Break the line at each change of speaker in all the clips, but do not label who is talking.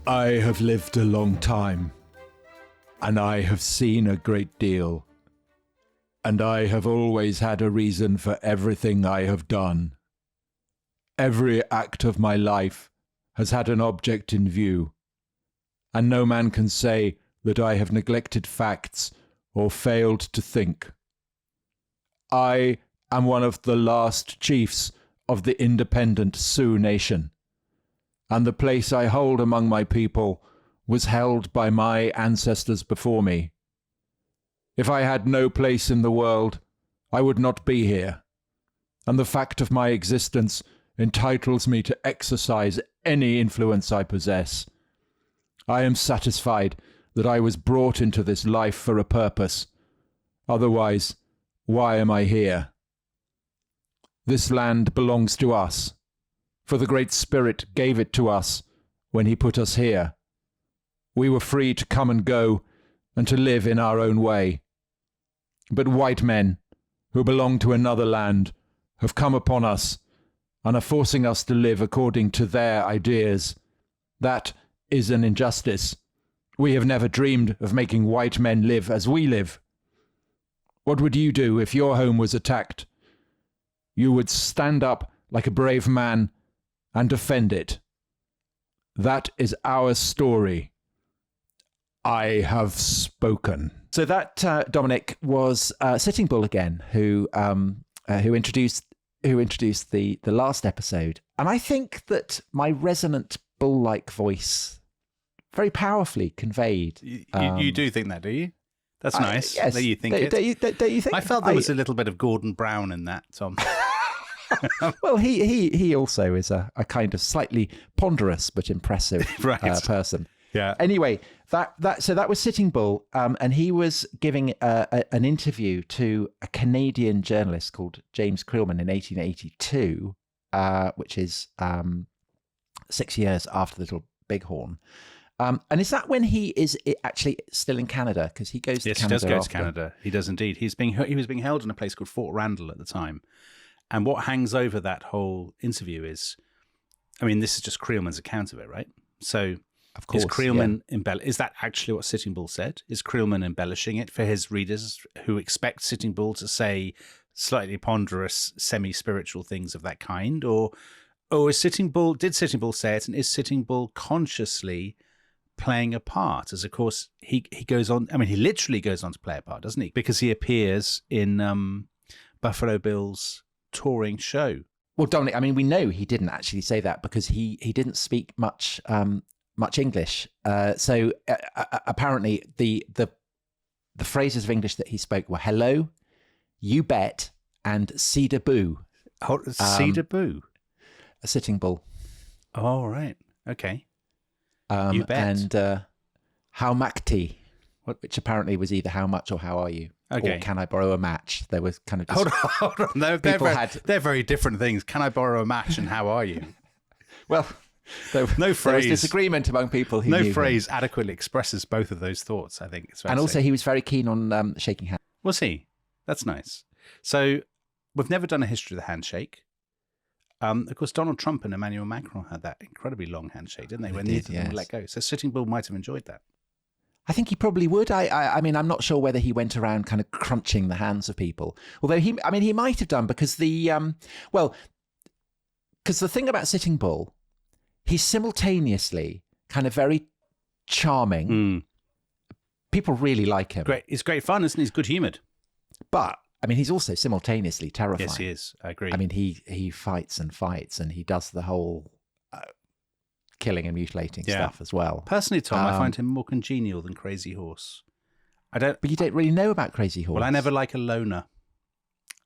I have lived a long time, and I have seen a great deal, and I have always had a reason for everything I have done. Every act of my life has had an object in view, and no man can say that I have neglected facts or failed to think. I am one of the last chiefs of the independent Sioux Nation, and the place I hold among my people was held by my ancestors before me. If I had no place in the world, I would not be here, and the fact of my existence entitles me to exercise any influence I possess. I am satisfied that I was brought into this life for a purpose. Otherwise, why am I here? This land belongs to us, for the Great Spirit gave it to us when he put us here. We were free to come and go and to live in our own way. But white men, who belong to another land, have come upon us and are forcing us to live according to their ideas. That is an injustice. We have never dreamed of making white men live as we live. What would you do if your home was attacked? You would stand up like a brave man and defend it. That is our story. I have spoken. So that, Dominic, was Sitting Bull again, who introduced the last episode. And I think that my resonant bull-like voice very powerfully conveyed.
You do think that, do you? That's nice.
Yes.
That you think it.
Don't you think?
I felt there was a little bit of Gordon Brown in that, Tom.
Well, he also is a kind of slightly ponderous but impressive person.
Yeah.
Anyway, that was Sitting Bull, and he was giving an interview to a Canadian journalist called James Creelman in 1882, which is 6 years after the Little Bighorn. And is that when he is actually still in Canada? Because he goes to Canada.
Yes, he does go to Canada. He does indeed. He was being held in a place called Fort Randall at the time. And what hangs over that whole interview is, I mean, this is just Creelman's account of it, right? So, of course, is Creelman is that actually what Sitting Bull said? Is Creelman embellishing it for his readers who expect Sitting Bull to say slightly ponderous, semi-spiritual things of that kind, or is Sitting Bull? Did Sitting Bull say it? And is Sitting Bull consciously playing a part? As of course he goes on. I mean, he literally goes on to play a part, doesn't he? Because he appears in Buffalo Bill's touring show.
Well, Dominic, I mean, we know he didn't actually say that because he didn't speak much English. So apparently the phrases of English that he spoke were hello, you bet, and cedar boo.
Cedar boo?
A Sitting Bull.
Oh, right. Okay. You bet.
And how makti, which apparently was either how much or how are you.
Okay.
Or can I borrow a match? There was kind of just...
Hold on. They're very different things. Can I borrow a match and how are you?
Well, there was disagreement among people who knew
phrase
him.
adequately expresses both of those thoughts, I think.
And also he was very keen on shaking hands.
Was he? That's nice. So we've never done a history of the handshake. Of course, Donald Trump and Emmanuel Macron had that incredibly long handshake, didn't they? When neither of them would let go. So Sitting Bull might have enjoyed that.
I think he probably would. I mean, I'm not sure whether he went around kind of crunching the hands of people. Although he might have done because because the thing about Sitting Bull, he's simultaneously kind of very charming.
Mm.
People really like him.
Great. He's great fun, isn't he? He's good humoured.
But I mean, he's also simultaneously terrifying.
Yes, he is. I agree.
I mean, he fights and he does the whole killing and mutilating stuff as well.
Personally, Tom, I find him more congenial than Crazy Horse.
But you don't really know about Crazy Horse.
Well, I never like a loner.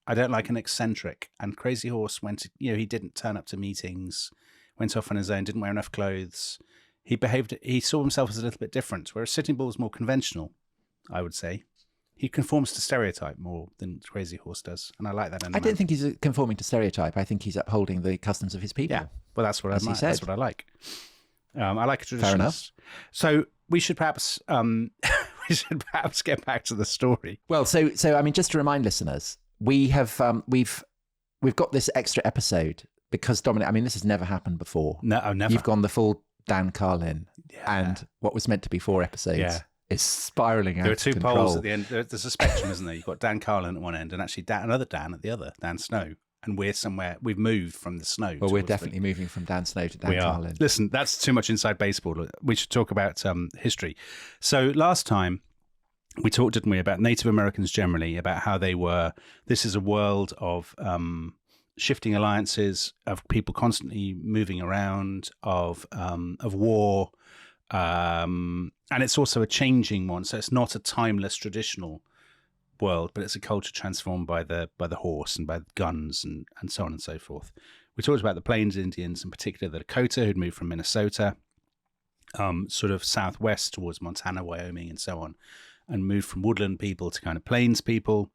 I don't like an eccentric. And Crazy Horse he didn't turn up to meetings, went off on his own, didn't wear enough clothes. He saw himself as a little bit different, whereas Sitting Bull is more conventional, I would say. He conforms to stereotype more than Crazy Horse does, and I like that.
I don't think he's conforming to stereotype. I think he's upholding the customs of his people.
Yeah, well, that's what I like. That's what I like. I like a traditionalist.
Fair enough.
So we should perhaps get back to the story.
Well, so I mean, just to remind listeners, we have we've got this extra episode because Dominic. I mean, this has never happened before.
No, never.
You've gone the full
Dan Carlin, and what was meant to be 4 episodes is spiraling out
There are
of
two
control.
poles at the end. There's a spectrum, isn't there? You've got Dan Carlin at one end and actually another Dan at the other, Dan Snow. And we've moved from the Snow.
Well, we're definitely moving from Dan Snow to Dan Carlin.
Listen, that's too much inside baseball. We should talk about history. So last time we talked, didn't we, about Native Americans generally, about how this is a world of shifting alliances, of people constantly moving around, of war, and it's also a changing one. So it's not a timeless traditional world, but it's a culture transformed by the horse and by guns and so on and so forth. We talked about the Plains Indians, in particular the Lakota, who'd moved from Minnesota, sort of southwest towards Montana, Wyoming, and so on, and moved from woodland people to kind of plains people,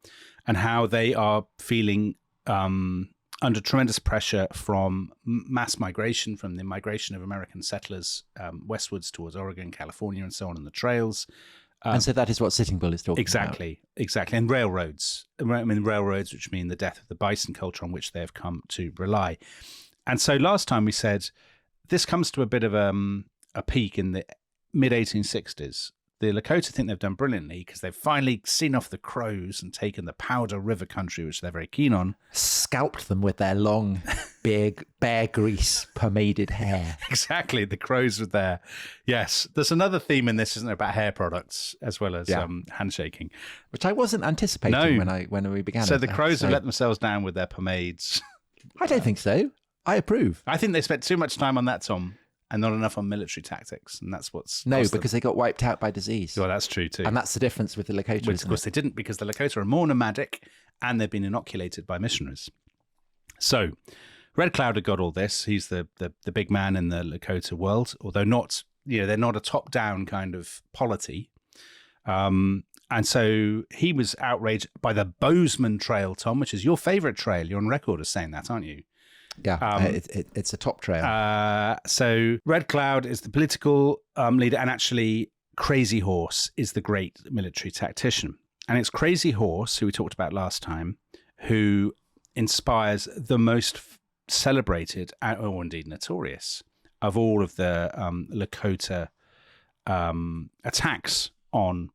and how they are feeling under tremendous pressure from mass migration, from the migration of American settlers westwards towards Oregon, California, and so on the trails.
And so that is what Sitting Bull is talking about.
Exactly. And railroads. I mean, railroads, which mean the death of the bison culture on which they have come to rely. And so last time we said this comes to a bit of a peak in the mid-1860s. The Lakota think they've done brilliantly because they've finally seen off the Crows and taken the Powder River country, which they're very keen on.
Scalped them with their long, big, bear grease pomaded hair.
Exactly. The Crows were there. Yes. There's another theme in this, isn't there, about hair products as well as handshaking.
Which I wasn't anticipating when we began.
So the Crows have let themselves down with their pomades.
I don't think so. I approve.
I think they spent too much time on that, Tom, and not enough on military tactics, and that's what's...
No, because they got wiped out by disease.
Well, that's true too.
And that's the difference with the Lakota,
Which, of course, they didn't, because the Lakota are more nomadic, and they've been inoculated by missionaries. So, Red Cloud had got all this. He's the big man in the Lakota world, although not, they're not a top-down kind of polity. And so he was outraged by the Bozeman Trail, Tom, which is your favourite trail. You're on record as saying that, aren't you?
Yeah, it's a top trail.
So Red Cloud is the political leader, and actually Crazy Horse is the great military tactician. And it's Crazy Horse, who we talked about last time, who inspires the most celebrated, or indeed notorious, of all of the Lakota attacks on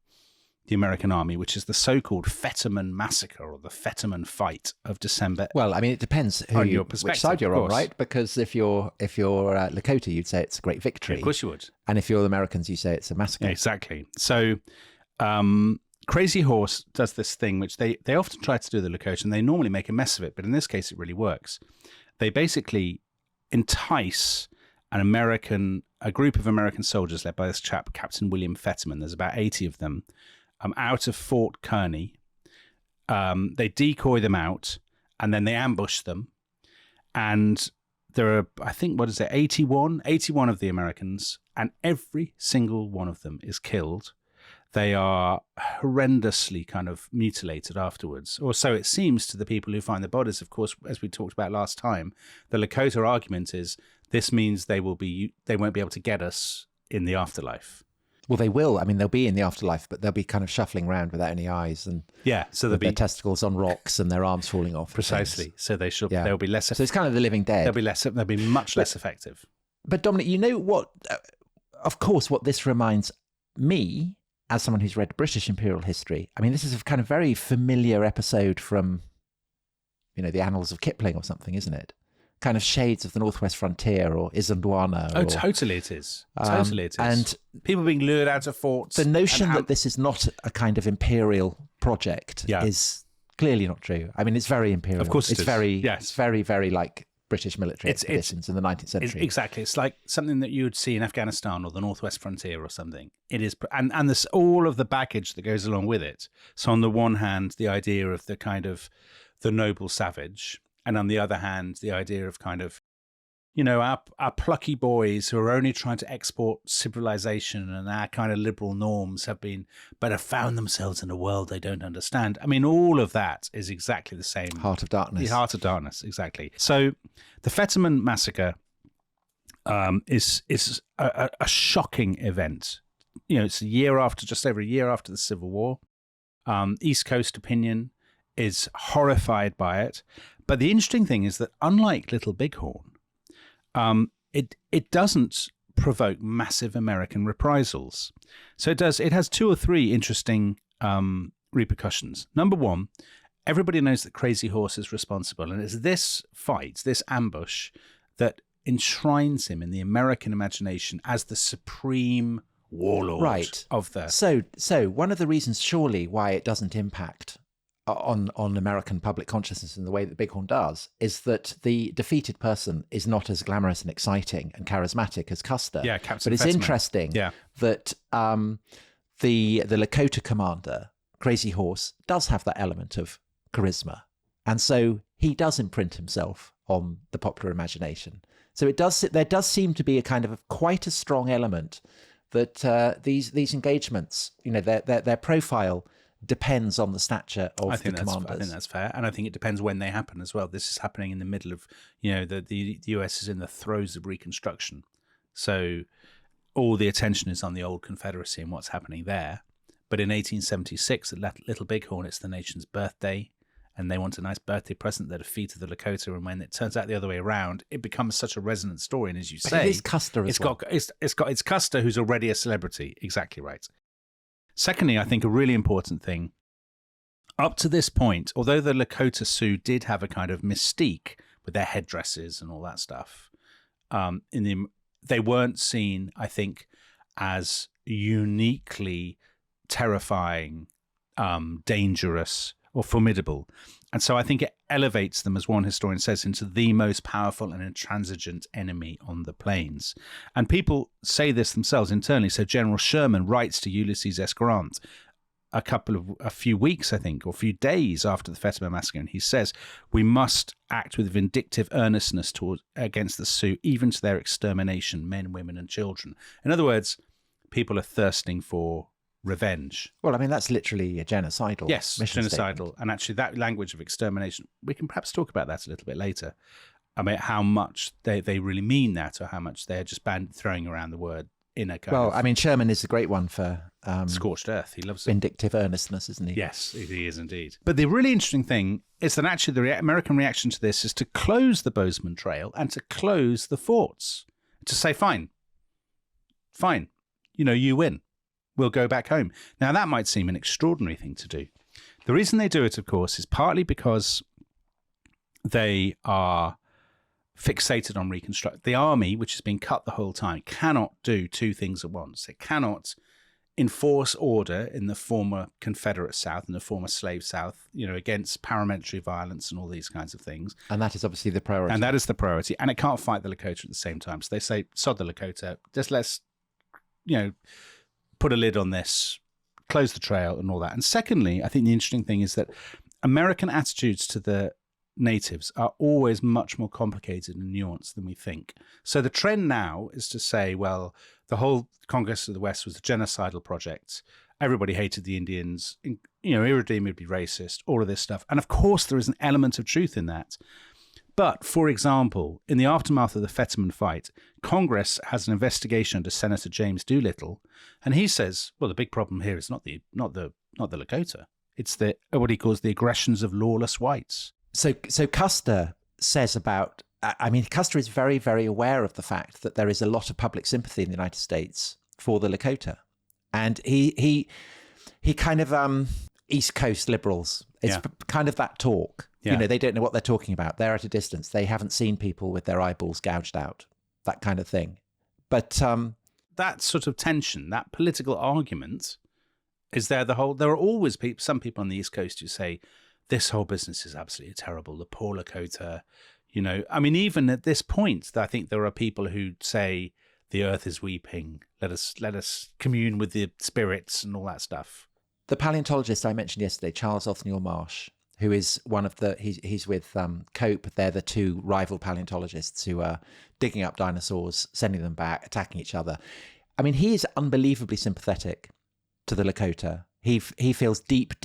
the American army, which is the so-called Fetterman massacre or the Fetterman Fight of December.
Well, I mean, it depends which side you're on, right? Because if you're Lakota, you'd say it's a great victory.
Yeah, of course you would.
And if you're the Americans, you say it's a massacre.
Yeah, exactly. So Crazy Horse does this thing, which they often try to do the Lakota, and they normally make a mess of it, but in this case, it really works. They basically entice a group of American soldiers led by this chap, Captain William Fetterman. There's about 80 of them. Out of Fort Kearney. They decoy them out, and then they ambush them. And there are, I think, 81 of the Americans, and every single one of them is killed. They are horrendously kind of mutilated afterwards, or so it seems to the people who find the bodies. Of course, as we talked about last time, the Lakota argument is this means they won't be able to get us in the afterlife.
Well, they will. I mean, they'll be in the afterlife, but they'll be kind of shuffling around without any eyes, and
so
their testicles on rocks and their arms falling off.
Precisely. So they'll be less.
So it's kind of the living dead.
They'll be much less effective.
But Dominic, you know what? Of course, what this reminds me, as someone who's read British imperial history, I mean, this is a kind of very familiar episode from, the Annals of Kipling or something, isn't it? Kind of shades of the Northwest Frontier or Isandlwana.
Oh, totally it is. Totally it is.
And
people being lured out of forts.
The notion that this is not a kind of imperial project is clearly not true. I mean, it's very imperial.
Of course
it's very, it's very, very like British military expeditions in the 19th century.
Exactly. It's like something that you would see in Afghanistan or the Northwest Frontier or something. It is, and there's all of the baggage that goes along with it. So on the one hand, the idea of the kind of the noble savage, and on the other hand, the idea of kind of, our plucky boys who are only trying to export civilization, and our kind of liberal norms have found themselves in a world they don't understand. I mean, all of that is exactly the same.
Heart of darkness.
The heart of darkness, exactly. So the Fetterman massacre is a shocking event. It's just over a year after the Civil War. East Coast opinion is horrified by it. But the interesting thing is that unlike Little Bighorn, it doesn't provoke massive American reprisals. So it has two or three interesting repercussions. Number one, everybody knows that Crazy Horse is responsible, and it's this fight, this ambush, that enshrines him in the American imagination as the supreme warlord of the...
So one of the reasons, surely, why it doesn't impact on American public consciousness in the way that Bighorn does is that the defeated person is not as glamorous and exciting and charismatic as Custer.
Yeah, Captain
But it's
Fetterman.
interesting that the Lakota commander, Crazy Horse, does have that element of charisma. And so he does imprint himself on the popular imagination. So there does seem to be a kind of quite a strong element that these engagements, their profile depends on the stature of the commanders.
I think that's fair, and I think it depends when they happen as well. This is happening in the middle of, the US is in the throes of Reconstruction, so all the attention is on the old Confederacy and what's happening there. But in 1876, at Little Bighorn, it's the nation's birthday, and they want a nice birthday present. They're defeated the Lakota, and when it turns out the other way around, it becomes such a resonant story. And as you say,
it is Custer as well.
It's Custer who's already a celebrity. Exactly right. Secondly, I think a really important thing, up to this point, although the Lakota Sioux did have a kind of mystique with their headdresses and all that stuff, they weren't seen, I think, as uniquely terrifying, dangerous, or formidable. And so I think it elevates them, as one historian says, into the most powerful and intransigent enemy on the plains. And people say this themselves internally. So General Sherman writes to Ulysses S. Grant a few weeks, I think, or a few days after the Fetterman massacre, and he says, "We must act with vindictive earnestness against the Sioux, even to their extermination, men, women, and children." In other words, people are thirsting for revenge.
Well, I mean, that's literally a genocidal mission
genocidal
statement.
And actually that language of extermination, we can perhaps talk about that a little bit later. I mean, how much they really mean that, or how much they're just throwing around the word in a kind of...
Well, I mean, Sherman is a great one for
scorched earth. He loves it.
Vindictive earnestness, isn't he?
Yes, he is indeed. But the really interesting thing is that actually the American reaction to this is to close the Bozeman Trail and to close the forts, to say, fine, you win. We'll go back home. Now, that might seem an extraordinary thing to do. The reason they do it, of course, is partly because they are fixated on reconstruct. The army, which has been cut the whole time, cannot do two things at once. It cannot enforce order in the former Confederate South and the former slave South, against paramilitary violence and all these kinds of things.
And that is obviously the priority.
And that is the priority. And it can't fight the Lakota at the same time. So they say, sod the Lakota, just let's, put a lid on this, close the trail and all that. And secondly, I think the interesting thing is that American attitudes to the natives are always much more complicated and nuanced than we think. So the trend now is to say, well, the whole Conquest of the West was a genocidal project. Everybody hated the Indians, irredeemably racist, all of this stuff. And of course, there is an element of truth in that. But, for example, in the aftermath of the Fetterman Fight, Congress has an investigation under Senator James Doolittle, and he says, well, the big problem here is not the Lakota. It's what he calls the aggressions of lawless whites.
So Custer says about, Custer is very, very aware of the fact that there is a lot of public sympathy in the United States for the Lakota. And he kind of, East Coast liberals, it's kind of that talk.
Yeah.
They don't know what they're talking about. They're at a distance. They haven't seen people with their eyeballs gouged out, that kind of thing. But
that sort of tension, that political argument is there. There are always some people on the East Coast who say, this whole business is absolutely terrible. The poor Lakota, even at this point, I think there are people who say the earth is weeping. Let us commune with the spirits and all that stuff.
The paleontologist I mentioned yesterday, Charles Othniel Marsh, who is one of he's with Cope. They're the two rival paleontologists who are digging up dinosaurs, sending them back, attacking each other. I mean, he is unbelievably sympathetic to the Lakota. He feels deep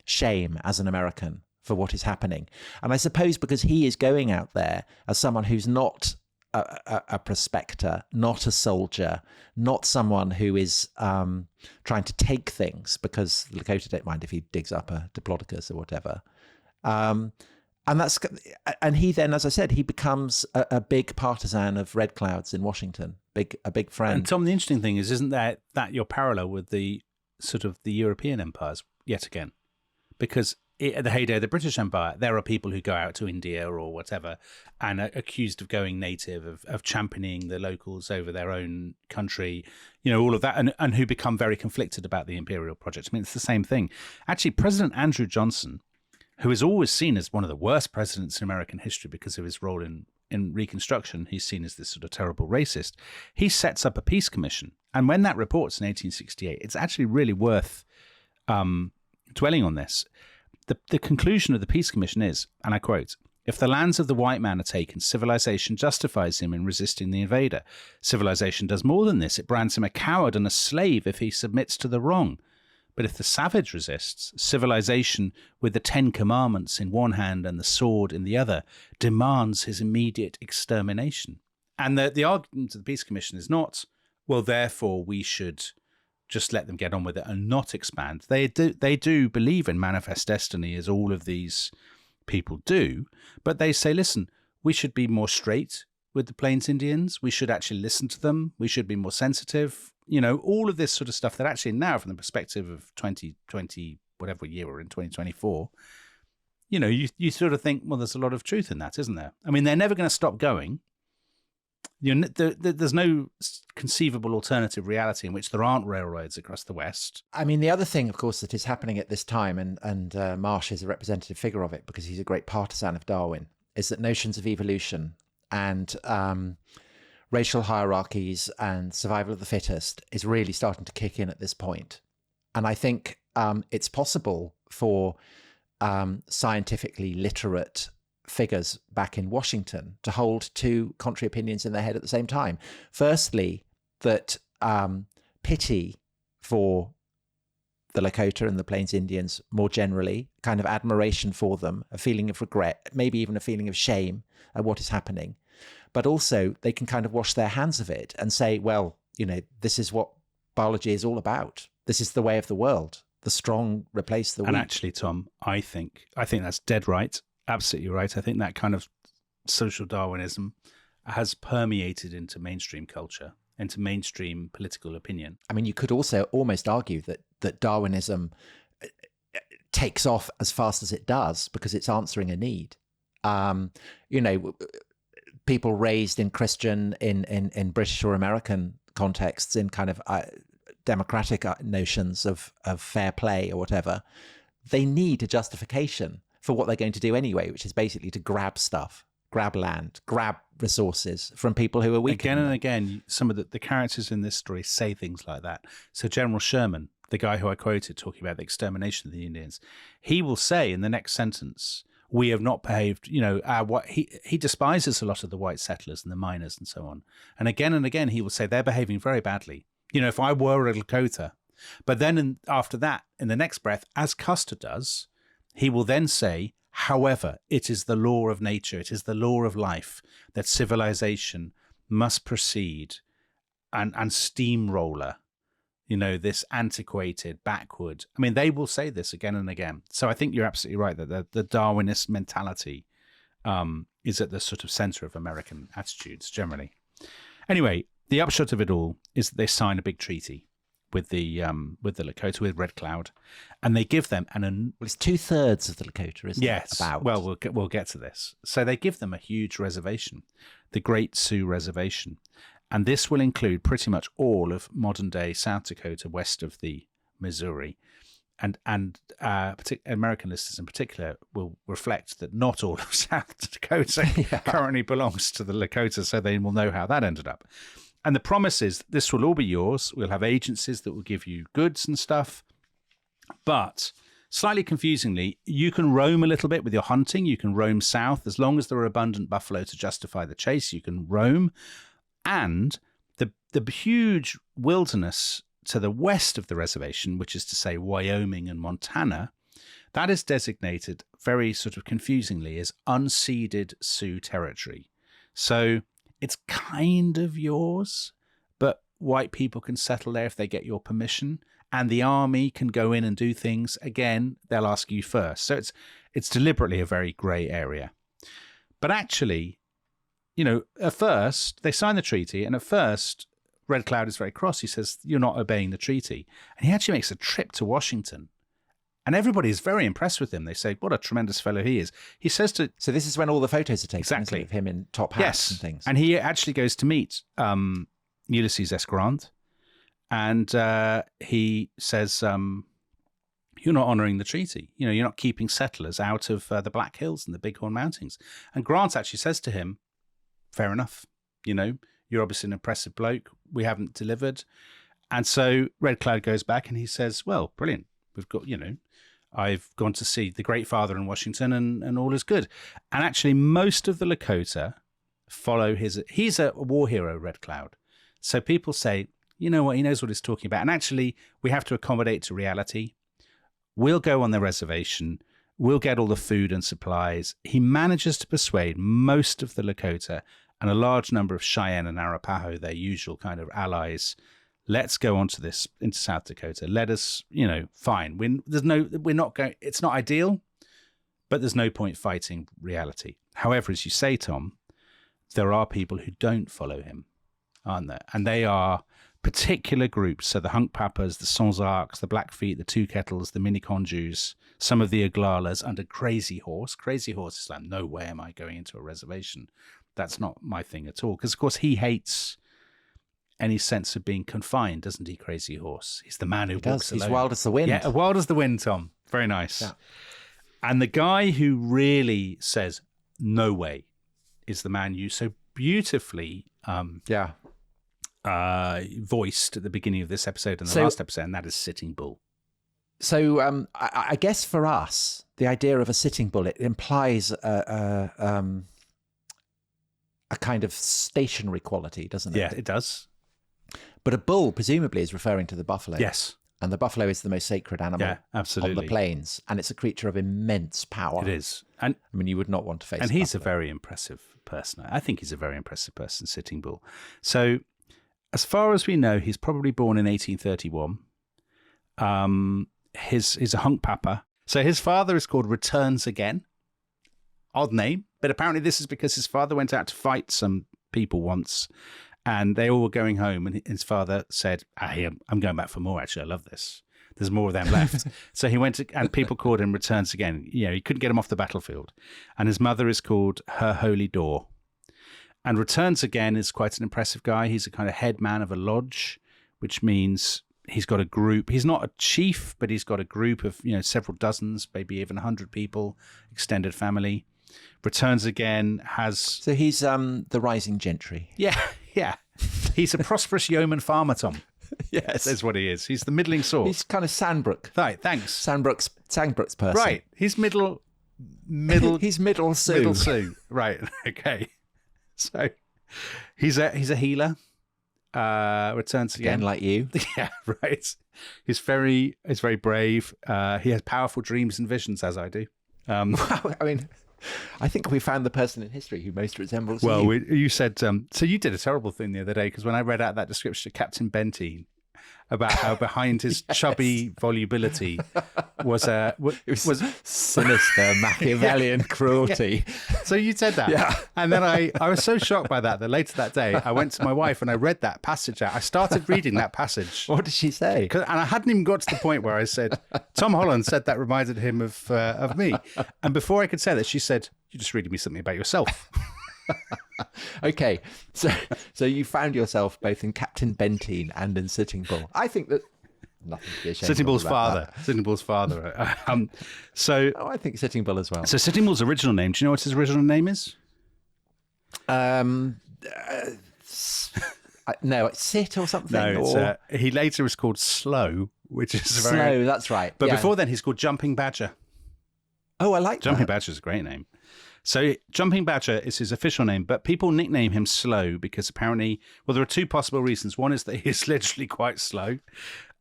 shame as an American for what is happening. And I suppose because he is going out there as someone who's not a prospector, not a soldier, not someone who is trying to take things, because the Lakota don't mind if he digs up a diplodocus or whatever. And he then, as I said, he becomes a big partisan of Red Cloud's in Washington, a big friend.
And Tom, the interesting thing is, isn't that your parallel with the sort of the European empires yet again? Because at the heyday of the British Empire, there are people who go out to India or whatever and are accused of going native, of championing the locals over their own country, all of that, and who become very conflicted about the imperial project. I mean, it's the same thing. Actually, President Andrew Johnson, who is always seen as one of the worst presidents in American history because of his role in Reconstruction, he's seen as this sort of terrible racist, he sets up a peace commission. And when that reports in 1868, it's actually really worth dwelling on this. The conclusion of the Peace Commission is, and I quote, "If the lands of the white man are taken, civilization justifies him in resisting the invader. Civilization does more than this. It brands him a coward and a slave if he submits to the wrong. But if the savage resists, civilization, with the 10 Commandments in one hand and the sword in the other, demands his immediate extermination." And the argument of the Peace Commission is not, well, therefore we should just let them get on with it and not expand. They do believe in manifest destiny, as all of these people do, but they say, listen, we should be more straight with the Plains Indians. We should actually listen to them. We should be more sensitive. All of this sort of stuff that actually now, from the perspective of 2020, whatever year we're in, 2024, you sort of think, well, there's a lot of truth in that, isn't there? I mean, they're never going to stop going. There's no conceivable alternative reality in which there aren't railroads across the West.
I mean, the other thing, of course, that is happening at this time, and Marsh is a representative figure of it because he's a great partisan of Darwin, is that notions of evolution and racial hierarchies and survival of the fittest is really starting to kick in at this point. And I think it's possible for scientifically literate figures back in Washington to hold two contrary opinions in their head at the same time. Firstly, that pity for the Lakota and the Plains Indians more generally, kind of admiration for them, a feeling of regret, maybe even a feeling of shame at what is happening. But also they can kind of wash their hands of it and say, well, this is what biology is all about. This is the way of the world. The strong replace the weak.
And actually, Tom, I think that's dead right. Absolutely right. I think that kind of social Darwinism has permeated into mainstream culture, into mainstream political opinion.
I mean, you could also almost argue that Darwinism takes off as fast as it does because it's answering a need. People raised in Christian, in British or American contexts, in kind of democratic notions of fair play or whatever, they need a justification for what they're going to do anyway, which is basically to grab stuff, grab land, grab resources from people who are weak.
Again and again, some of the characters in this story say things like that. So General Sherman, the guy who I quoted talking about the extermination of the Indians, he will say in the next sentence, we have not behaved, he despises a lot of the white settlers and the miners and so on. And again, he will say they're behaving very badly. If I were a Lakota, but then after that, in the next breath, as Custer does, he will then say, however, it is the law of nature, it is the law of life that civilization must proceed and steamroller, this antiquated, backward. I mean, they will say this again and again. So I think you're absolutely right that the Darwinist mentality is at the sort of center of American attitudes generally. Anyway, the upshot of it all is that they sign a big treaty with the Lakota, with Red Cloud, and they give them well, it's 2/3 of the Lakota, isn't it? Yes. Well, we'll get to this. So they give them a huge reservation, the Great Sioux Reservation, and this will include pretty much all of modern day South Dakota west of the Missouri, and American listeners in particular will reflect that not all of South Dakota currently belongs to the Lakota, so they will know how that ended up. And the promise is this will all be yours. We'll have agencies that will give you goods and stuff. But slightly confusingly, you can roam a little bit with your hunting. You can roam south. As long as there are abundant buffalo to justify the chase, you can roam. And the huge wilderness to the west of the reservation, which is to say Wyoming and Montana, that is designated very sort of confusingly as unceded Sioux territory. So it's kind of yours, but white people can settle there if they get your permission, and the army can go in and do things. Again, they'll ask you first. So It's deliberately a very grey area. But actually, you know, at first, they sign the treaty, and at first, Red Cloud is very cross. He says, you're not obeying the treaty. And he actually makes a trip to Washington. And everybody is very impressed with him. They say, what a tremendous fellow he is. He says to...
So this is when all the photos are taken,
Exactly.
of him in top hats and things.
And he actually goes to meet Ulysses S. Grant. And he says, you're not honouring the treaty. You know, you're not keeping settlers out of the Black Hills and the Bighorn Mountains. And Grant actually says to him, fair enough. You know, you're obviously an impressive bloke. We haven't delivered. And so Red Cloud goes back and he says, well, brilliant. We've got, you know, I've gone to see the Great Father in Washington and all is good. And actually most of the Lakota follow he's a war hero, Red Cloud. So people say, you know what, he knows what he's talking about. And actually we have to accommodate to reality. We'll go on the reservation. We'll get all the food and supplies. He manages to persuade most of the Lakota and a large number of Cheyenne and Arapaho, their usual kind of allies. Let's go on to this into South Dakota. Let us, you know, fine. It's not ideal, but there's no point fighting reality. However, as you say, Tom, there are people who don't follow him, aren't there? And they are particular groups. So the Hunkpapas, the Sans Arcs, the Blackfeet, the Two Kettles, the Miniconjus, some of the Oglalas under Crazy Horse. Crazy Horse is like, no way am I going into a reservation. That's not my thing at all. Because, of course, he hates any sense of being confined, doesn't he, Crazy Horse? He's the man who walks alone.
He's wild as the wind.
Yeah, wild as the wind, Tom. Very nice. Yeah. And the guy who really says, no way, is the man you so beautifully voiced at the beginning of this episode and the last episode, and that is Sitting Bull.
So I guess for us, the idea of a Sitting Bull, it implies a kind of stationary quality, doesn't it?
Yeah, it does.
But a bull presumably is referring to the buffalo.
Yes.
And the buffalo is the most sacred animal
absolutely.
on the plains. And it's a creature of immense power.
It is. And
I mean, you would not want to face
And he's a
buffalo.
very impressive person. I think he's a very impressive person, Sitting Bull. So as far as we know, he's probably born in 1831. He's a Hunkpapa. So his father is called Returns Again. Odd name. But apparently this is because his father went out to fight some people once and they all were going home. And his father said, I'm going back for more, actually. I love this. There's more of them left. So he went and people called him Returns Again. You know, he couldn't get him off the battlefild. And his mother is called Her Holy Door. And Returns Again is quite an impressive guy. He's a kind of head man of a lodge, which means he's got a group. He's not a chief, but he's got a group of, you know, several dozens, maybe even 100 people, extended family. Returns Again has...
So he's the rising gentry.
Yeah. He's a prosperous yeoman farmer, Tom.
Yes.
That's what he is. He's the middling sort.
He's kind of Sandbrook.
Right, thanks.
Sandbrook's person.
Right. He's middle...
He's middle Sioux.
Middle Sioux. Right. Okay. So he's a healer. Returns again,
like you.
Yeah, right. He's very brave. He has powerful dreams and visions, as I do.
Wow, I mean, I think we found the person in history who most resembles you.
Well, you said so. You did a terrible thing the other day because when I read out that description of Captain Benteen about how behind his chubby volubility was
sinister Machiavellian cruelty.
Yeah. So you said that,
yeah.
And then I was so shocked by that later that day I went to my wife and I read that passage out. I started reading that passage.
What did she say?
And I hadn't even got to the point where I said Tom Holland said that reminded him of me, and before I could say that, she said, "You're just reading me something about yourself."
Okay, so you found yourself both in Captain Benteen and in Sitting Bull. I think that nothing to be ashamed
Sitting Bull's
about
father.
that.
Sitting Bull's father.
I think Sitting Bull as well.
So Sitting Bull's original name. Do you know what his original name is?
No, it's Sit or something.
No, he later was called Slow, which is
Slow. That's right.
But before then, he's called Jumping Badger.
Oh, I like
Jumping
that.
Badger is a great name. So Jumping Badger is his official name, but people nickname him Slow because apparently, well, there are two possible reasons. One is that he's literally quite slow.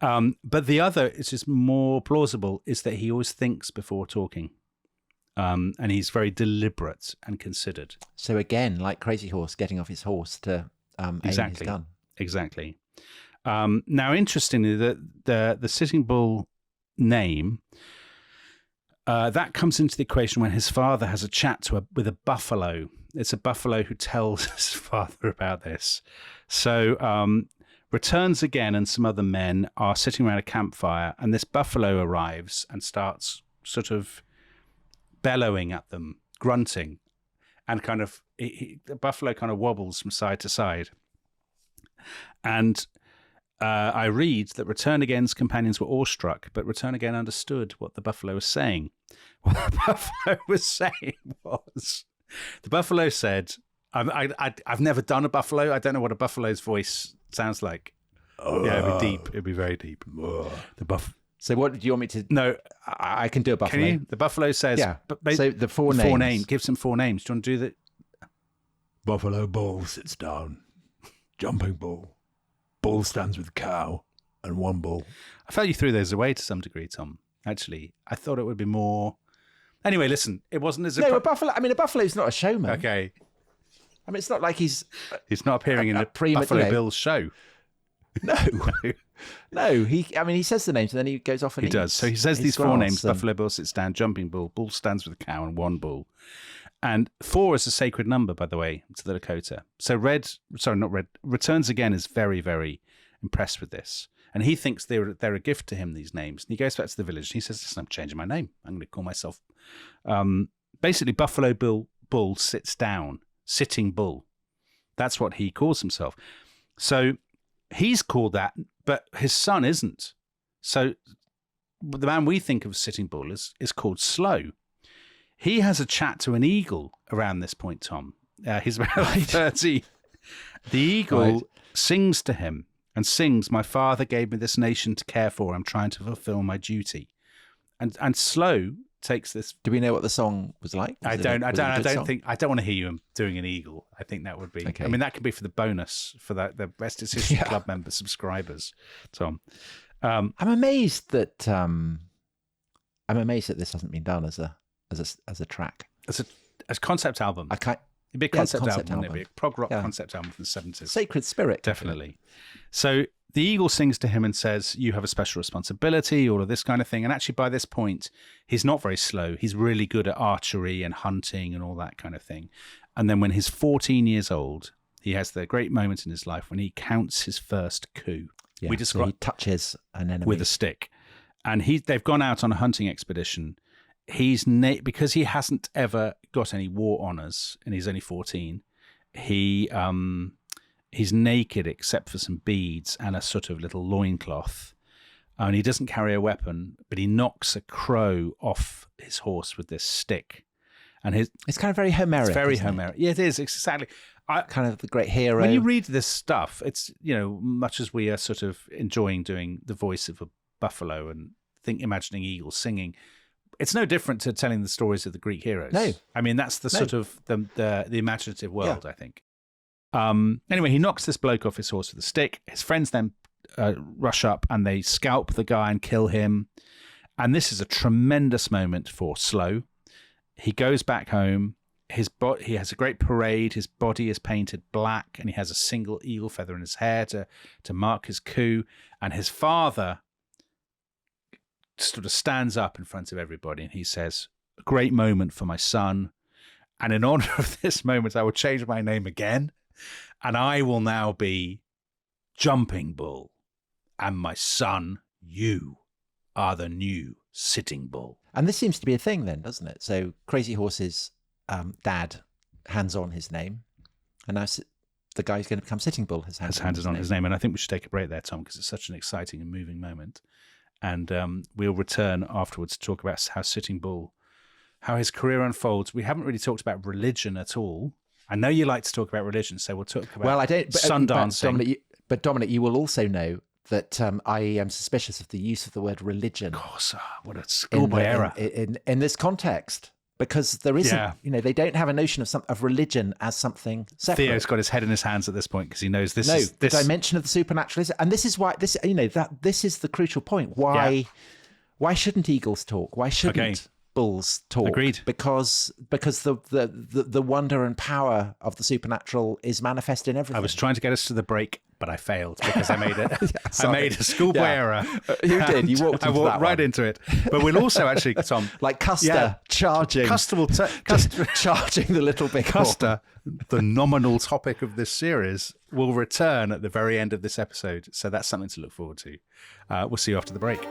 But the other, is just more plausible, is that he always thinks before talking. And he's very deliberate and considered.
So again, like Crazy Horse getting off his horse to aim his gun.
Exactly. Now, interestingly, the Sitting Bull name That comes into the equation when his father has a chat with a buffalo. It's a buffalo who tells his father about this. So returns again, and some other men are sitting around a campfire, and this buffalo arrives and starts sort of bellowing at them, grunting, and kind of the buffalo kind of wobbles from side to side. And I read that Return Again's companions were awestruck, but Return Again understood what the buffalo was saying. What the buffalo was saying was, the buffalo said, I've never done a buffalo. I don't know what a buffalo's voice sounds like. Yeah, it'd be deep. It'd be very deep.
So what do you want me to...
No.
I can do a buffalo.
Can you? The buffalo says...
Yeah. So the four names.
Gives him 4 names. Do you want to do that?
Buffalo bull sits down. Jumping bull. Bull stands with cow. And 1 bull.
I felt you threw those away to some degree, Tom. Actually, I thought it would be more... Anyway, listen, it wasn't as...
a buffalo... I mean, a buffalo's not a showman.
Okay.
I mean, it's not like he's
not appearing in the Buffalo Bill's show.
No. No, he says the names and then he goes off and
he does. So he says these 4 names. Buffalo Bill sits down, Jumping Bull, Bull stands with a cow, and 1 bull. And 4 is a sacred number, by the way, to the Lakota. So Returns Again is very, very impressed with this. And he thinks they're a gift to him, these names. And he goes back to the village and he says, listen, I'm changing my name. I'm going to call myself... basically, Buffalo Bull sits down. Sitting Bull. That's what he calls himself. So he's called that, but his son isn't. So the man we think of as Sitting Bull is called Slow. He has a chat to an eagle around this point, Tom. He's about 30. The eagle sings to him and sings, my father gave me this nation to care for. I'm trying to fulfill my duty. And Slow takes this.
Do we know what the song was like?
I don't want to hear you doing an eagle. I think that would be, okay. I mean, that could be for the bonus for the Rest is History Club member subscribers, Tom.
I'm amazed that this hasn't been done as a track.
As a concept album. It'd be a concept album. It'd be a prog rock concept album from the 70s.
Sacred Spirit.
Definitely. So the eagle sings to him and says, you have a special responsibility, all of this kind of thing. And actually by this point, he's not very slow. He's really good at archery and hunting and all that kind of thing. And then when he's 14 years old, he has the great moment in his life when he counts his first coup.
Yeah, so he touches an enemy
with a stick. And they've gone out on a hunting expedition. He's because he hasn't ever got any war honors and he's only 14. He's naked except for some beads and a sort of little loincloth. And he doesn't carry a weapon, but he knocks a crow off his horse with this stick. And
it's kind of very Homeric.
It's very Homeric. Yeah, it is. Exactly.
Kind of the great hero.
When you read this stuff, it's, much as we are sort of enjoying doing the voice of a buffalo and imagining eagles singing, it's no different to telling the stories of the Greek heroes.
No.
I mean, that's the sort of the imaginative world, I think. Anyway, he knocks this bloke off his horse with a stick. His friends then rush up and they scalp the guy and kill him. And this is a tremendous moment for Slow. He goes back home. He has a great parade. His body is painted black and he has a single eagle feather in his hair to mark his coup. And his father sort of stands up in front of everybody and he says, a great moment for my son. And in honor of this moment, I will change my name again. And I will now be Jumping Bull. And my son, you are the new Sitting Bull.
And this seems to be a thing then, doesn't it? So Crazy Horse's dad hands on his name. And now the guy who's going to become Sitting Bull has handed on his name.
And I think we should take a break there, Tom, because it's such an exciting and moving moment. And we'll return afterwards to talk about how Sitting Bull, how his career unfolds. We haven't really talked about religion at all. I know you like to talk about religion, so we'll talk about Sundancing.
But Dominic, you will also know that I am suspicious of the use of the word religion.
Of course, what a schoolboy error.
In this context, because there isn't, they don't have a notion of religion as something separate.
Theo's got his head in his hands at this point because he knows this is
the dimension of the supernatural. And this is why this is the crucial point. Why shouldn't eagles talk? Why shouldn't Bulls talk.
Agreed.
Because the wonder and power of the supernatural is manifest in everything.
I was trying to get us to the break, but I failed because I made a
sorry.
I made a schoolboy error.
You did. You walked into
I walked
that
right
one.
into it. But we'll also actually, Tom,
Like Custer charging charging the little big
Custer, the nominal topic of this series, will return at the very end of this episode. So that's something to look forward to. We'll see you after the break.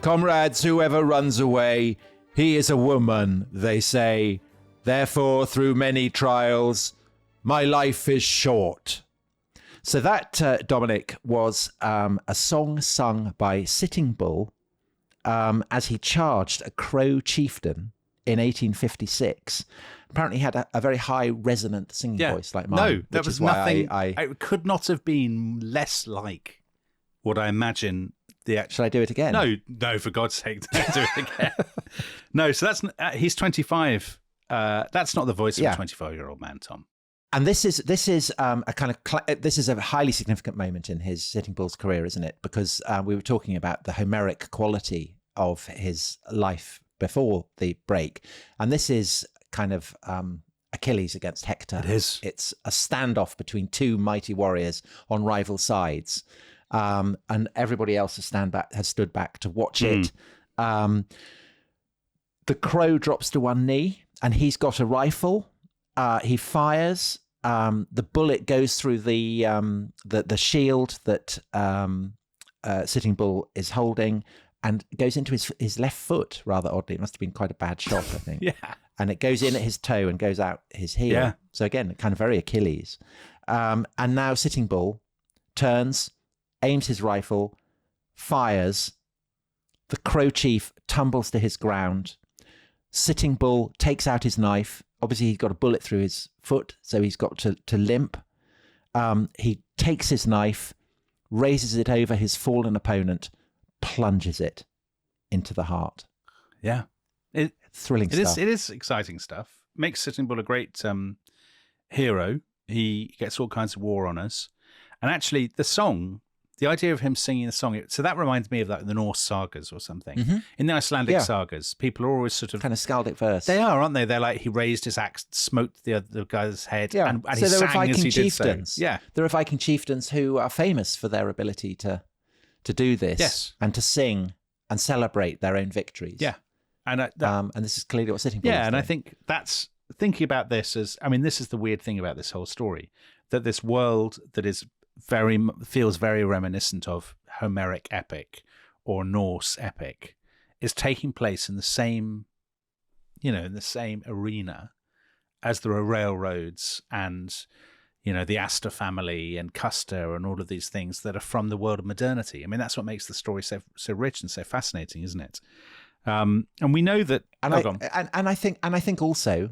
Comrades, whoever runs away, he is a woman, they say. Therefore, through many trials, my life is short. So that, Dominic, was a song sung by Sitting Bull as he charged a Crow chieftain in 1856. Apparently he had a very high resonant singing voice like mine.
No, that was nothing. It could not have been less like what I imagine the actual...
Should I do it again?
No, for God's sake, don't do it again. No, so that's he's 25. That's not the voice of a 25-year-old man, Tom.
And this is a kind of this is a highly significant moment in his Sitting Bull's career, isn't it? Because we were talking about the Homeric quality of his life before the break, and this is kind of Achilles against Hector.
It is.
It's a standoff between two mighty warriors on rival sides, and everybody else has stood back to watch it. The Crow drops to one knee, and he's got a rifle. He fires. The bullet goes through the shield that Sitting Bull is holding, and goes into his left foot. Rather oddly, it must have been quite a bad shot, I think.
Yeah.
And it goes in at his toe and goes out his heel.
Yeah.
So again, kind of very Achilles. And now Sitting Bull turns, aims his rifle, fires. The Crow chief tumbles to his ground. Sitting Bull takes out his knife. Obviously, he's got a bullet through his foot, so he's got to limp. He takes his knife, raises it over his fallen opponent, plunges it into the heart.
Yeah.
Thrilling stuff.
It is exciting stuff. Makes Sitting Bull a great hero. He gets all kinds of war honours. And actually, the song, the idea of him singing the song, so that reminds me of like the Norse sagas or something. Mm-hmm. In the Icelandic sagas, people are always sort of...
kind of skaldic verse.
They are, aren't they? They're like, he raised his axe, smoked the other guy's head, and
so
he
there are
sang
Viking
as he
chieftains.
did so. Yeah.
There are Viking chieftains who are famous for their ability to do this and to sing and celebrate their own victories.
Yeah. And
this is clearly what Sitting Bull is
and
doing.
I think that's thinking about this as, I mean, this is the weird thing about this whole story, that this world that is feels very reminiscent of Homeric epic or Norse epic is taking place in the same, in the same arena as there are railroads and, the Astor family and Custer and all of these things that are from the world of modernity. I mean, that's what makes the story so rich and so fascinating, isn't it? And we know that,
I think also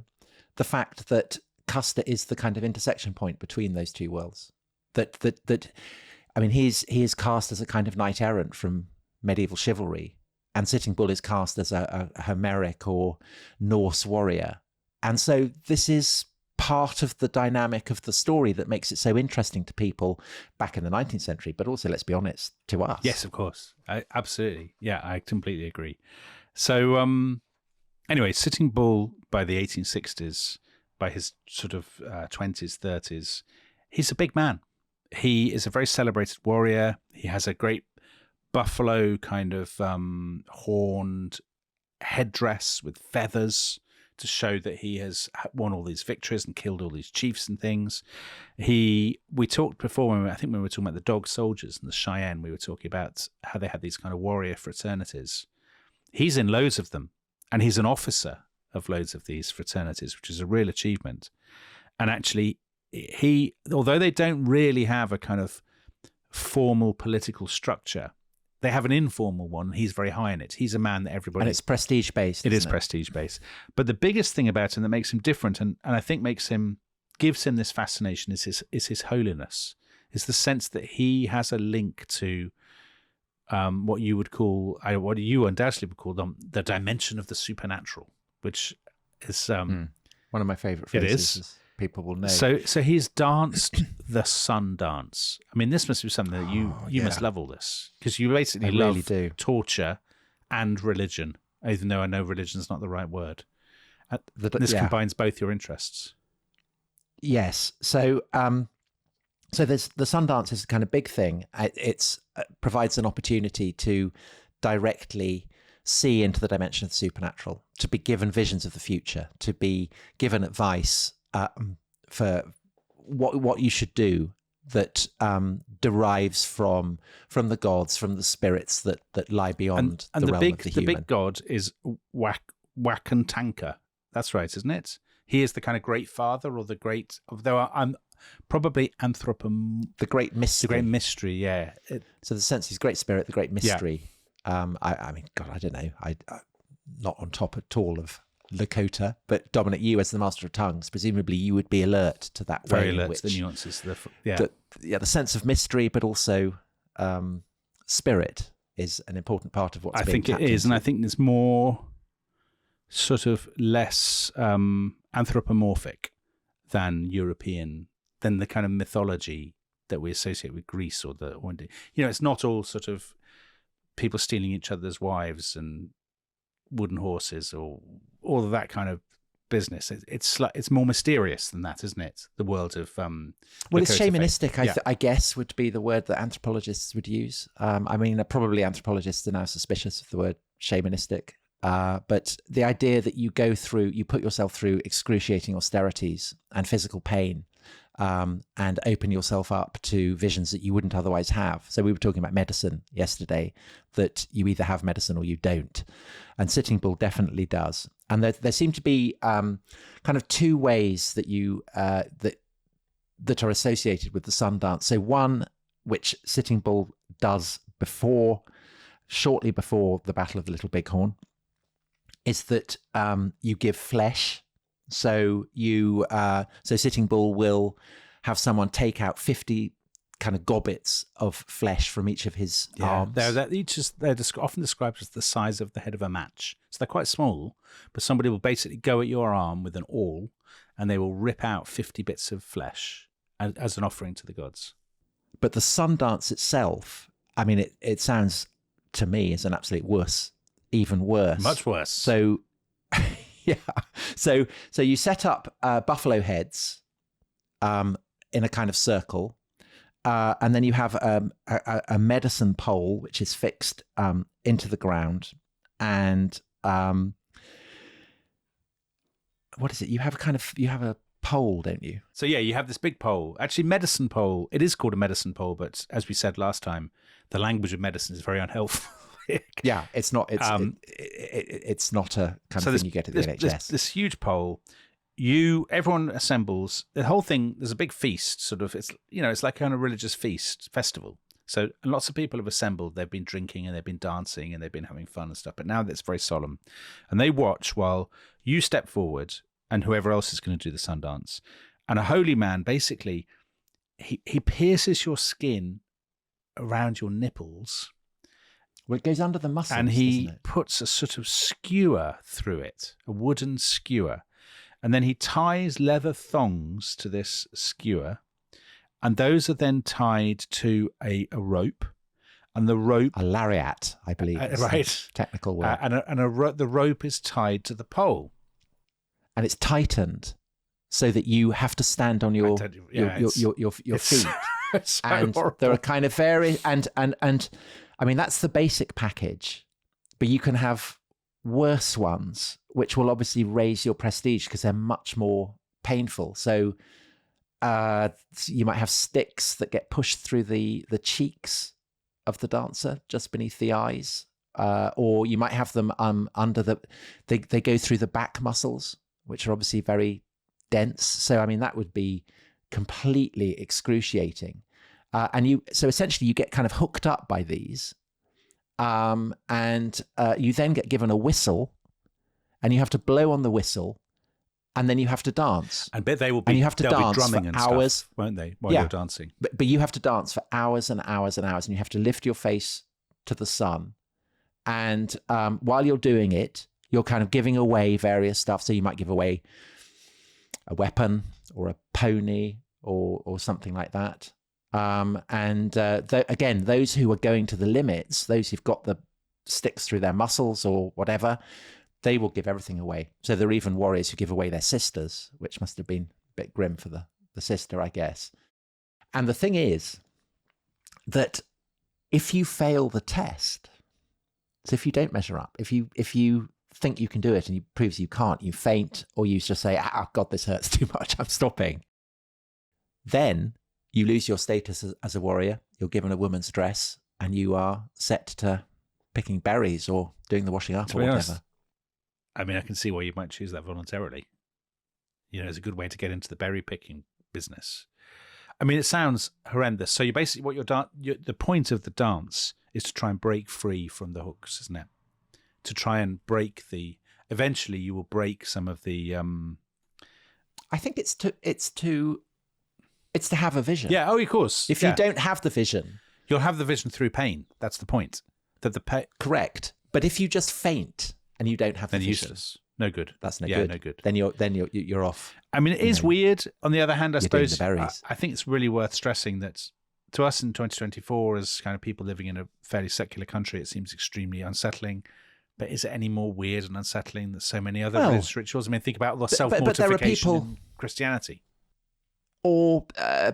the fact that Custer is the kind of intersection point between those two worlds. That I mean, he is cast as a kind of knight errant from medieval chivalry, and Sitting Bull is cast as a Homeric or Norse warrior, and so this is part of the dynamic of the story that makes it so interesting to people back in the 19th century, but also, let's be honest, to us.
Yes, of course, absolutely, yeah, I completely agree. So, anyway, Sitting Bull by the 1860s, by his sort of 20s, 30s, he's a big man. He is a very celebrated warrior. He has a great buffalo kind of horned headdress with feathers to show that he has won all these victories and killed all these chiefs and things. We talked before, when we were talking about the Dog Soldiers and the Cheyenne, we were talking about how they had these kind of warrior fraternities. He's in loads of them, and he's an officer of loads of these fraternities, which is a real achievement. And actually, although they don't really have a kind of formal political structure, they have an informal one. He's very high in it. He's a man that everybody...
And it's prestige-based.
It is prestige-based. But the biggest thing about him that makes him different, and I think gives him this fascination, is his holiness, is the sense that he has a link to what you undoubtedly would call the dimension of the supernatural, which is...
one of my favourite phrases.
It is.
people will know.
So he's danced the sun dance. I mean, this must be something that you must love all this, because you basically love torture and religion, even though I know religion's not the right word. This combines both your interests.
Yes. So there's the Sundance is a kind of big thing. It provides an opportunity to directly see into the dimension of the supernatural, to be given visions of the future, to be given advice for what you should do that derives from the gods, from the spirits that lie beyond the realm of the human.
The big god is Wakantanka. That's right, isn't it? He is the kind of great father, or the great, though I'm probably
the great mystery.
The great mystery, yeah.
So the sense he's great spirit, the great mystery. Yeah. I mean, God, I don't know. I'm not on top at all of Lakota, but Dominic, you as the master of tongues, presumably you would be alert to that.
Very alert to the nuances.
The sense of mystery, but also spirit is an important part of what's being tapped into. I think it is,
and I think there's more sort of less anthropomorphic than European, than the kind of mythology that we associate with Greece or it's not all sort of people stealing each other's wives and wooden horses or all of that kind of business. It's more mysterious than that, isn't it? The world of
it's shamanistic. I guess would be the word that anthropologists would use. I mean, probably anthropologists are now suspicious of the word shamanistic. But the idea that you put yourself through excruciating austerities and physical pain, and open yourself up to visions that you wouldn't otherwise have. So we were talking about medicine yesterday, that you either have medicine or you don't. And Sitting Bull definitely does. And there seem to be kind of two ways that that are associated with the Sundance. So one, which Sitting Bull does shortly before the Battle of the Little Bighorn, is that you give flesh. So Sitting Bull will have someone take out 50 kind of gobbets of flesh from each of his arms. They're often described as the size of the head of a match. So they're quite small, but somebody will basically go at your arm with an awl, and they will rip out 50 bits of flesh as an offering to the gods. But the Sundance itself, I mean, it sounds to me as an absolute wuss, even worse.
Much worse.
So, yeah. So you set up buffalo heads in a kind of circle, and then you have a medicine pole which is fixed into the ground, and what is it? You have a pole, don't you?
So yeah, you have this big pole. Actually, medicine pole. It is called a medicine pole, but as we said last time, the language of medicine is very unhelpful.
Yeah, it's not. It's not a kind of thing you get at the NHS.
This huge pole. Everyone assembles. The whole thing. There's a big feast. Sort of. It's like kind of religious festival. So lots of people have assembled. They've been drinking and they've been dancing and they've been having fun and stuff. But now it's very solemn, and they watch while you step forward and whoever else is going to do the Sundance. And a holy man basically he pierces your skin around your nipples.
Well, it goes under the muscles,
and he puts a sort of skewer through it, a wooden skewer. And then he ties leather thongs to this skewer. And those are then tied to a rope. And the rope...
A lariat, I believe.
Right.
Technical word.
The rope is tied to the pole.
And it's tightened so that you have to stand on your feet.
So
and
horrible.
There are kind of various... And I mean, that's the basic package, but you can have worse ones, which will obviously raise your prestige because they're much more painful. So you might have sticks that get pushed through the cheeks of the dancer, just beneath the eyes, or you might have them under they go through the back muscles, which are obviously very dense. So, I mean, that would be completely excruciating. So essentially you get kind of hooked up by these, and you then get given a whistle, and you have to blow on the whistle, and then you have to dance.
I bet they will be.
And you have to dance
drumming
for
and
hours,
stuff, won't they? While you're dancing.
But you have to dance for hours and hours and hours, and you have to lift your face to the sun. And while you're doing it, you're kind of giving away various stuff. So you might give away a weapon or a pony or something like that. Again, those who are going to the limits, those who've got the sticks through their muscles or whatever, they will give everything away. So there are even warriors who give away their sisters, which must have been a bit grim for the sister, I guess. And the thing is that if you fail the test, so if you don't measure up, if you think you can do it and it proves you can't, you faint, or you just say, "Oh God, this hurts too much, I'm stopping," then you lose your status as a warrior. You're given a woman's dress and you are set to picking berries or doing the washing up or whatever.
Honest, I mean, I can see why you might choose that voluntarily. You know, it's a good way to get into the berry picking business. I mean, it sounds horrendous. So you basically, the point of the dance is to try and break free from the hooks, isn't it? To try and eventually you will break some of the.
I think it's to have a vision.
Yeah. Oh, of course.
If you don't have the vision,
you'll have the vision through pain. That's the point.
Correct. But if you just faint and you don't have the vision,
useless. No good.
That's no
good.
good.
No good.
Then you're off.
I mean, it is weird. On the other hand, I suppose
I
think it's really worth stressing that to us in 2024, as kind of people living in a fairly secular country, it seems extremely unsettling. But is it any more weird and unsettling than so many other religious rituals? I mean, think about the self-mortification in Christianity.
Or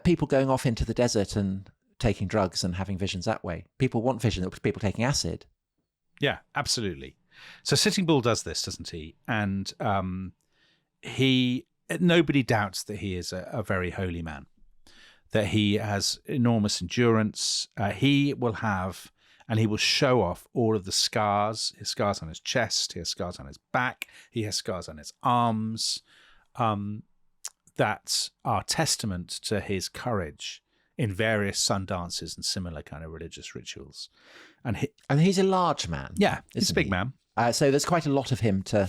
people going off into the desert and taking drugs and having visions that way. People want vision. People taking acid.
Yeah, absolutely. So Sitting Bull does this, doesn't he? And nobody doubts that he is a very holy man, that he has enormous endurance. He will have, and he will show off all of the scars, his scars on his chest, he has scars on his back, he has scars on his arms, that are testament to his courage in various sun dances and similar kind of religious rituals. And
he's a large man.
Yeah, he's a big man.
So there's quite a lot of him to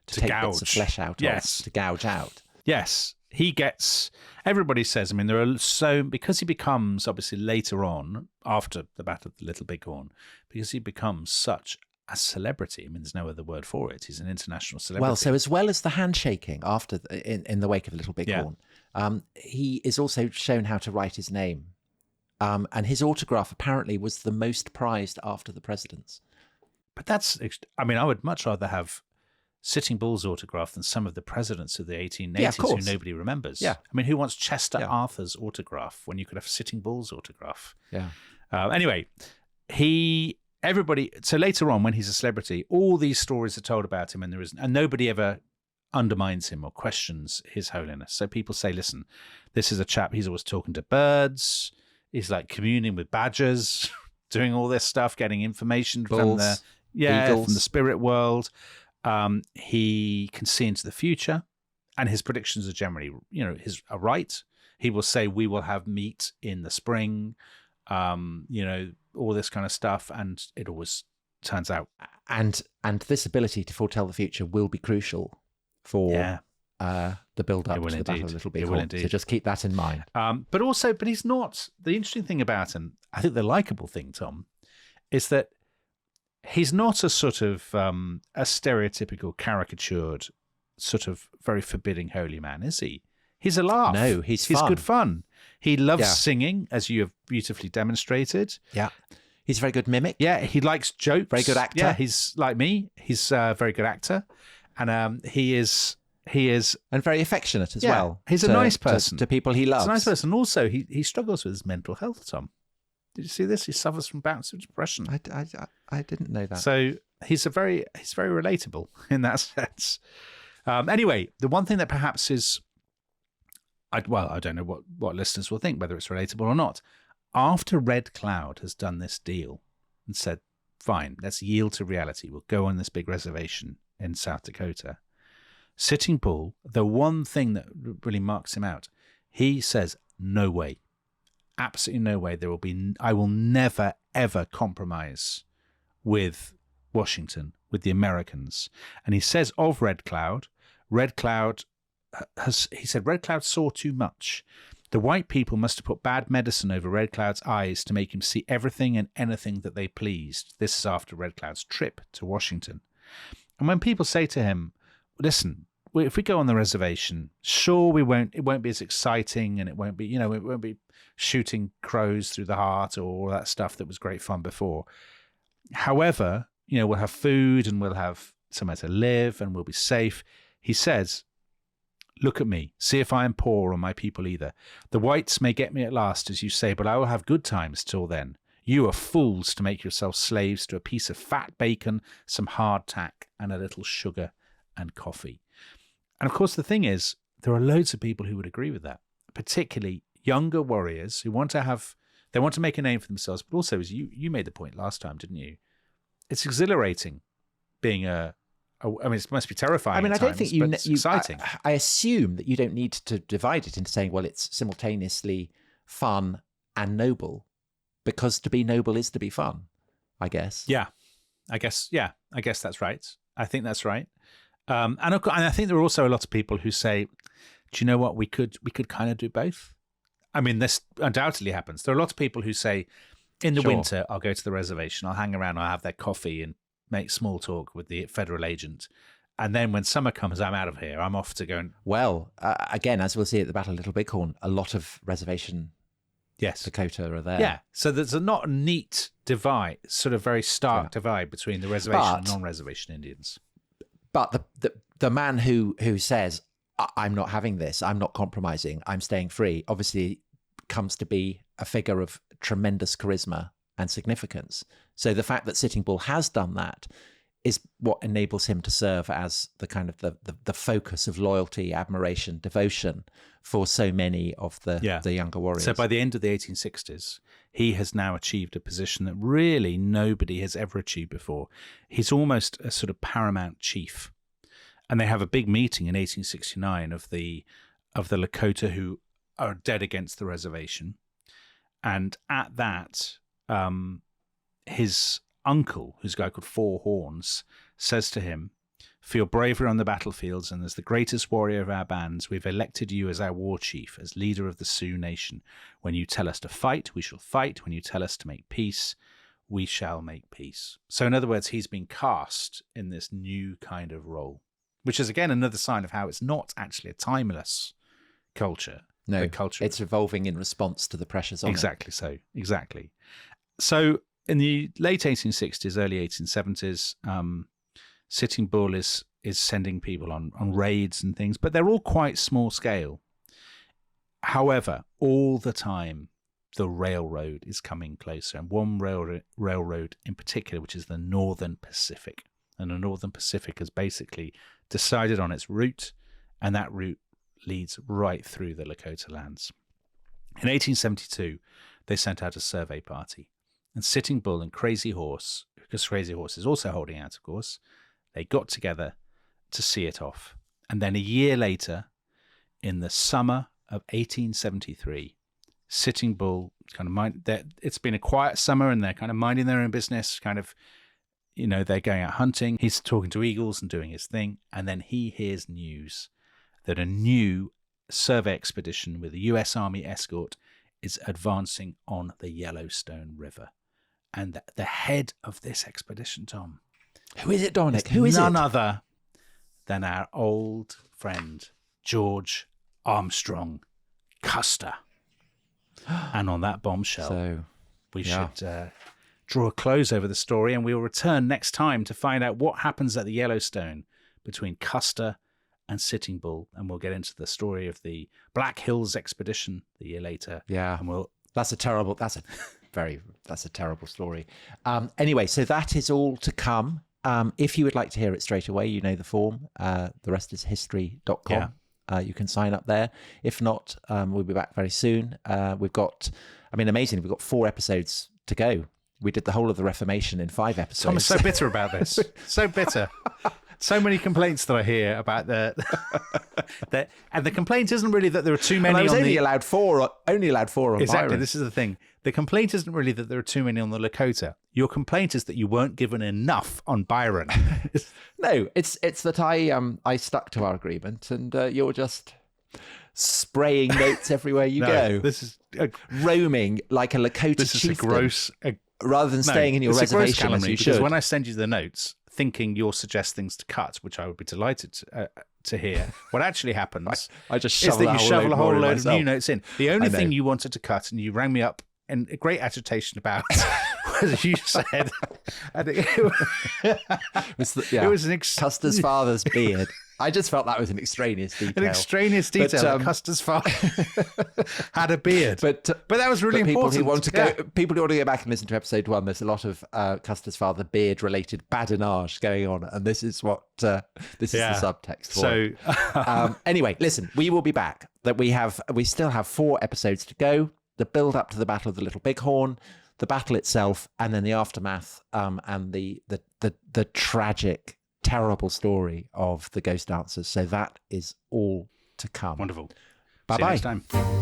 take bits of flesh out of, to gouge out.
Yes, he gets, everybody says, I mean, there are because he becomes, obviously later on, after the Battle of the Little Bighorn, because he becomes such a celebrity, I mean, there's no other word for it, he's an international celebrity.
Well, so as well as the handshaking after in the wake of Little Bighorn, he is also shown how to write his name. And his autograph apparently was the most prized after the president's.
But I would much rather have Sitting Bull's autograph than some of the presidents of the 1880s who nobody remembers.
Yeah.
I mean, who wants Chester Arthur's autograph when you could have Sitting Bull's autograph?
Yeah.
Anyway, so later on when he's a celebrity, all these stories are told about him and nobody ever undermines him or questions his holiness. So people say, listen, this is a chap, he's always talking to birds, he's like communing with badgers, doing all this stuff, getting information from the spirit world. He can see into the future, and his predictions are generally, are right. He will say, we will have meat in the spring, all this kind of stuff, and it always turns out.
And this ability to foretell the future will be crucial for the build-up to the Battle of Little Bighorn. So just keep that in mind.
But he's not. The interesting thing about him, I think the likable thing, Tom, is that he's not a sort of a stereotypical, caricatured, sort of very forbidding holy man, is he? He's a laugh.
No, he's
good fun. He loves singing, as you have beautifully demonstrated.
Yeah. He's a very good mimic.
Yeah, he likes jokes.
Very good actor.
Yeah, he's like me. He's a very good actor. And he is...
And very affectionate as well.
He's a nice person.
To people he loves.
He's a nice person. Also, he struggles with his mental health, Tom. Did you see this? He suffers from bouts of depression.
I didn't know that.
So he's very relatable in that sense. Anyway, the one thing that perhaps is, I don't know what listeners will think, whether it's relatable or not. After Red Cloud has done this deal and said, fine, let's yield to reality. We'll go on this big reservation in South Dakota. Sitting Bull, the one thing that really marks him out, he says, no way. Absolutely no way. I will never, ever compromise with Washington, with the Americans. And he says of Red Cloud saw too much. The white people must have put bad medicine over Red Cloud's eyes to make him see everything and anything that they pleased. This is after Red Cloud's trip to Washington. And when people say to him, listen, if we go on the reservation, sure, it won't be as exciting, and it won't be, it won't be shooting crows through the heart or all that stuff that was great fun before. However, we'll have food and we'll have somewhere to live and we'll be safe. He says, look at me, see if I am poor or my people either. The whites may get me at last, as you say, but I will have good times till then. You are fools to make yourselves slaves to a piece of fat bacon, some hardtack, and a little sugar and coffee. And of course, the thing is, there are loads of people who would agree with that, particularly younger warriors who want to make a name for themselves, but also, as you made the point last time, didn't you? It's exhilarating being it must be terrifying.
I mean,
at
I don't
times,
think
it's exciting.
I assume that you don't need to divide it into saying, well, it's simultaneously fun and noble, because to be noble is to be fun, I guess.
Yeah, I guess that's right. I think that's right. And I think there are also a lot of people who say, do you know what? We could kind of do both. I mean, this undoubtedly happens. There are a lot of people who say, in the winter, I'll go to the reservation, I'll hang around, I'll have their coffee and make small talk with the federal agent. And then when summer comes, I'm out of here. I'm off to go and...
Well, again, as we'll see at the Battle of Little Bighorn, a lot of reservation Lakota are there.
Yeah, so there's not a neat divide, sort of very stark divide between the reservation and non-reservation Indians.
But the man who says, I'm not having this, I'm not compromising, I'm staying free, obviously comes to be a figure of tremendous charisma and significance. So the fact that Sitting Bull has done that is what enables him to serve as the kind of the focus of loyalty, admiration, devotion for so many of the younger warriors.
So by the end of the 1860s, he has now achieved a position that really nobody has ever achieved before. He's almost a sort of paramount chief. And they have a big meeting in 1869 of the Lakota who are dead against the reservation. And at that, his uncle, who's a guy called Four Horns, says to him, for your bravery on the battlefields and as the greatest warrior of our bands, we've elected you as our war chief, as leader of the Sioux Nation. When you tell us to fight, we shall fight. When you tell us to make peace, we shall make peace. So in other words, he's been cast in this new kind of role, which is, again, another sign of how it's not actually a timeless culture.
No,
culture.
It's evolving in response to the pressures on
Exactly so. Exactly. So in the late 1860s, early 1870s, Sitting Bull is sending people on raids and things, but they're all quite small scale. However, all the time, the railroad is coming closer, and one railroad in particular, which is the Northern Pacific. And the Northern Pacific has basically decided on its route, and that route leads right through the Lakota lands. In 1872, they sent out a survey party, and Sitting Bull and Crazy Horse, because Crazy Horse is also holding out, of course, they got together to see it off. And then a year later, in the summer of 1873, Sitting Bull it's been a quiet summer, and they're kind of minding their own business, they're going out hunting. He's talking to eagles and doing his thing. And then he hears news that a new survey expedition with a U.S. Army escort is advancing on the Yellowstone River. And the head of this expedition, Tom.
Who is it, Dominic? Who is it?
None other than our old friend, George Armstrong Custer. And on that bombshell, we should draw a close over the story, and we'll return next time to find out what happens at the Yellowstone between Custer and Sitting Bull, and we'll get into the story of the Black Hills expedition the year later.
Yeah,
and
that's a terrible story. Anyway, so that is all to come. If you would like to hear it straight away, you know the form. The rest is history.com. You can sign up there. If not, we'll be back very soon. We've got 4 episodes to go. We did the whole of the Reformation in 5 episodes.
Tom is so bitter about this. So bitter. So many complaints that I hear about and the complaint isn't really that there are too many.
And I was only allowed four on
exactly.
Byron.
This is the thing. The complaint isn't really that there are too many on the Lakota. Your complaint is that you weren't given enough on Byron.
No, it's that I stuck to our agreement, and you're just spraying notes everywhere you go.
This is
roaming like a Lakota chieftain.
Is a gross.
Rather than staying in your reservation as you should.
Because when I send you the notes, thinking you'll suggest things to cut, which I would be delighted to hear. What actually happens
I just
is that you shovel a whole load of
myself.
new notes in. The only
I know.
thing you wanted to cut, and you rang me up in great agitation about, was you said, I think it was an
Custer's father's beard. I just felt that was an extraneous detail.
An extraneous detail. That Custer's father had a beard, but that was really
people
important.
Who want to go, people who want to go back and listen to episode 1, there's a lot of Custer's father beard-related badinage going on, and this is what this is the subtext for.
So
anyway, listen, we will be back. We still have 4 episodes to go. The build up to the Battle of the Little Bighorn, the battle itself, and then the aftermath, and the tragic, terrible story of the ghost dancers. So that is all to come.
Wonderful.
Bye-bye.
See you next time.